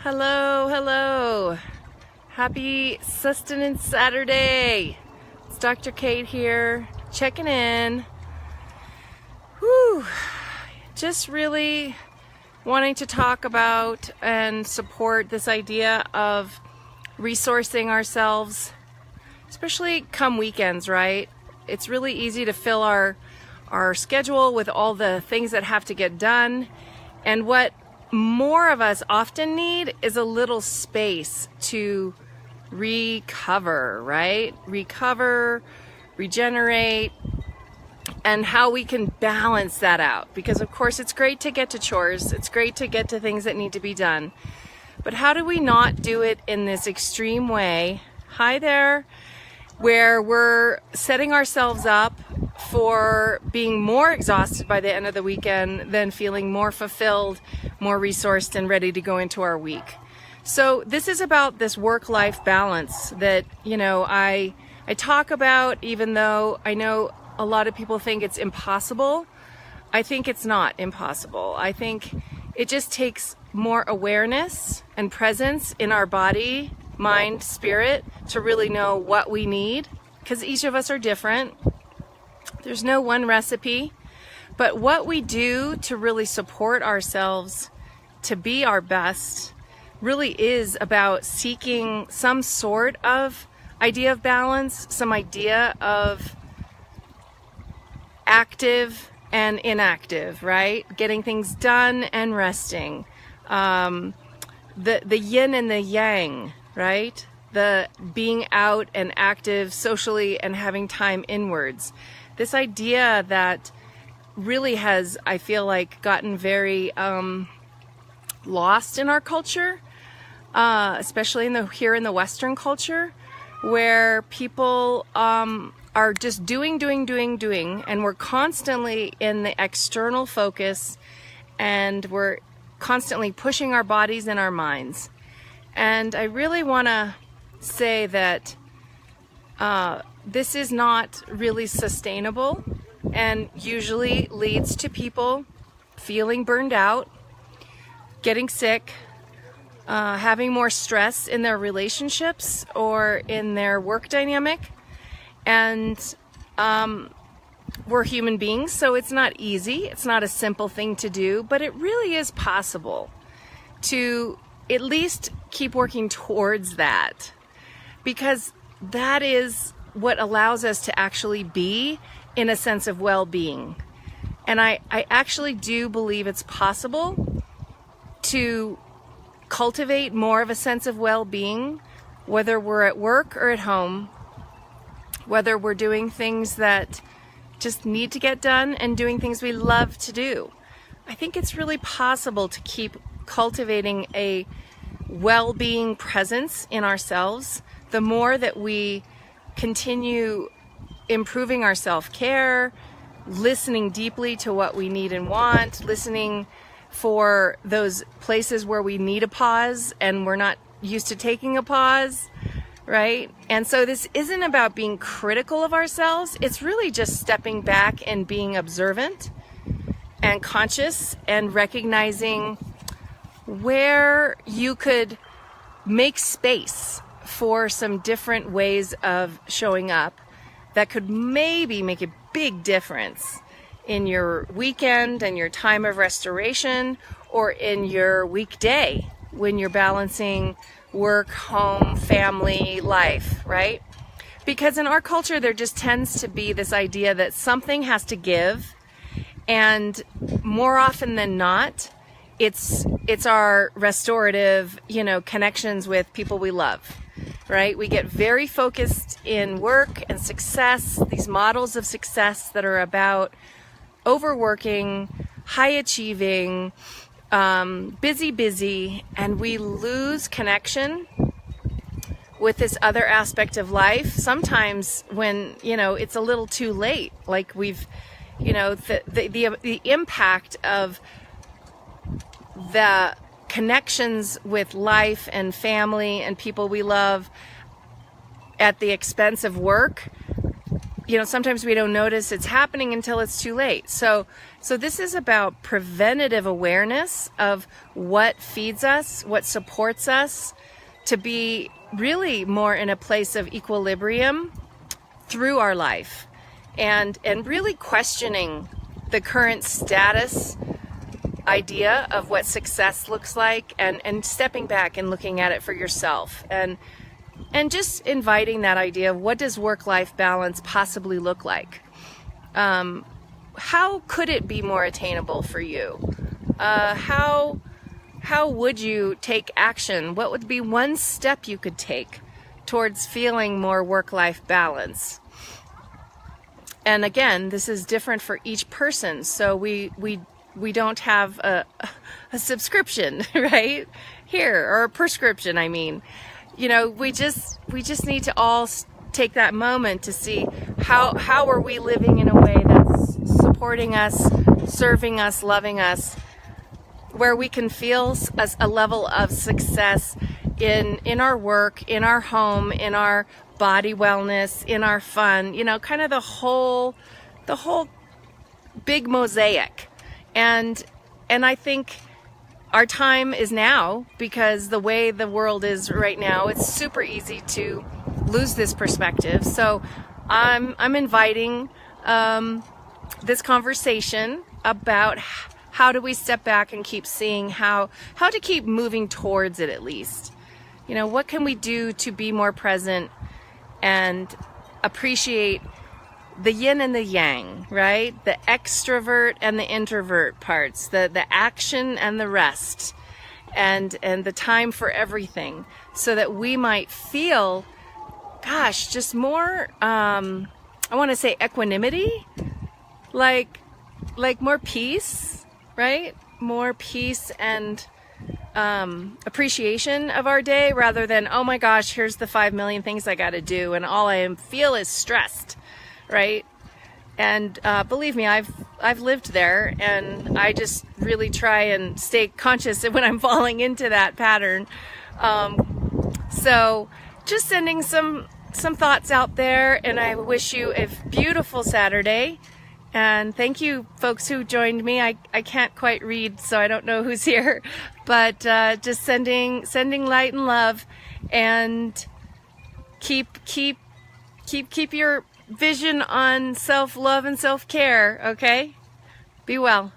Hello, hello. Happy Sustenance Saturday. It's Dr. Kate here, checking in. Whew. Just really wanting to talk about and support this idea of resourcing ourselves, especially come weekends, right? It's really easy to fill our schedule with all the things that have to get done. And what more of us often need is a little space to recover, right? Recover, regenerate, and how we can balance that out. Because of course it's great to get to chores, it's great to get to things that need to be done. But how do we not do it in this extreme way? Hi there, where we're setting ourselves up for being more exhausted by the end of the weekend than feeling more fulfilled, more resourced, and ready to go into our week. So this is about this work-life balance that, I talk about, even though I know a lot of people think it's impossible. I think it's not impossible. I think it just takes more awareness and presence in our body, mind, spirit to really know what we need, because each of us are different. There's no one recipe, but what we do to really support ourselves to be our best really is about seeking some sort of idea of balance, some idea of active and inactive, right? Getting things done and resting. The yin and the yang, right? The being out and active socially and having time inwards. This idea that really has, I feel like, gotten very lost in our culture, especially here in the Western culture, where people are just doing, and we're constantly in the external focus, and we're constantly pushing our bodies and our minds. And I really want to say that this is not really sustainable and usually leads to people feeling burned out, getting sick, having more stress in their relationships or in their work dynamic. And we're human beings, so it's not easy. It's not a simple thing to do, but it really is possible to at least keep working towards that, because that is what allows us to actually be in a sense of well-being. And I actually do believe it's possible to cultivate more of a sense of well-being, whether we're at work or at home, whether we're doing things that just need to get done and doing things we love to do. I think it's really possible to keep cultivating a well-being presence in ourselves the more that we continue improving our self-care, listening deeply to what we need and want, listening for those places where we need a pause and we're not used to taking a pause, right? And so this isn't about being critical of ourselves. It's really just stepping back and being observant and conscious and recognizing where you could make space for some different ways of showing up that could maybe make a big difference in your weekend and your time of restoration, or in your weekday when you're balancing work, home, family, life, right? Because in our culture, there just tends to be this idea that something has to give, and more often than not, it's our restorative, connections with people we love, right? We get very focused in work and success, these models of success that are about overworking, high achieving, busy, and we lose connection with this other aspect of life. Sometimes when, it's a little too late, like we've, the impact of the connections with life and family and people we love at the expense of work sometimes we don't notice it's happening until it's too late. So this is about preventative awareness of what feeds us, what supports us to be really more in a place of equilibrium through our life, and really questioning the current status idea of what success looks like, and stepping back and looking at it for yourself, and just inviting that idea of what does work-life balance possibly look like? How could it be more attainable for you? How would you take action? What would be one step you could take towards feeling more work-life balance? And again, this is different for each person, so we don't have a subscription right here, or a prescription, I mean. We just need to all take that moment to see how are we living in a way that's supporting us, serving us, loving us, where we can feel a level of success in our work, in our home, in our body wellness, in our fun, kind of the whole big mosaic. And I think our time is now, because the way the world is right now, it's super easy to lose this perspective. So I'm inviting this conversation about how do we step back and keep seeing how to keep moving towards it at least. What can we do to be more present and appreciate the yin and the yang, right? The extrovert and the introvert parts, the action and the rest, and the time for everything, so that we might feel, just more, I want to say equanimity, like more peace, right? More peace and appreciation of our day, rather than, oh my gosh, here's the 5 million things I got to do, and all I feel is stressed. Right? And believe me, I've lived there, and I just really try and stay conscious when I'm falling into that pattern. So just sending some thoughts out there, and I wish you a beautiful Saturday. And thank you, folks who joined me. I can't quite read, so I don't know who's here, but just sending light and love, and keep your vision on self-love and self-care, okay? Be well.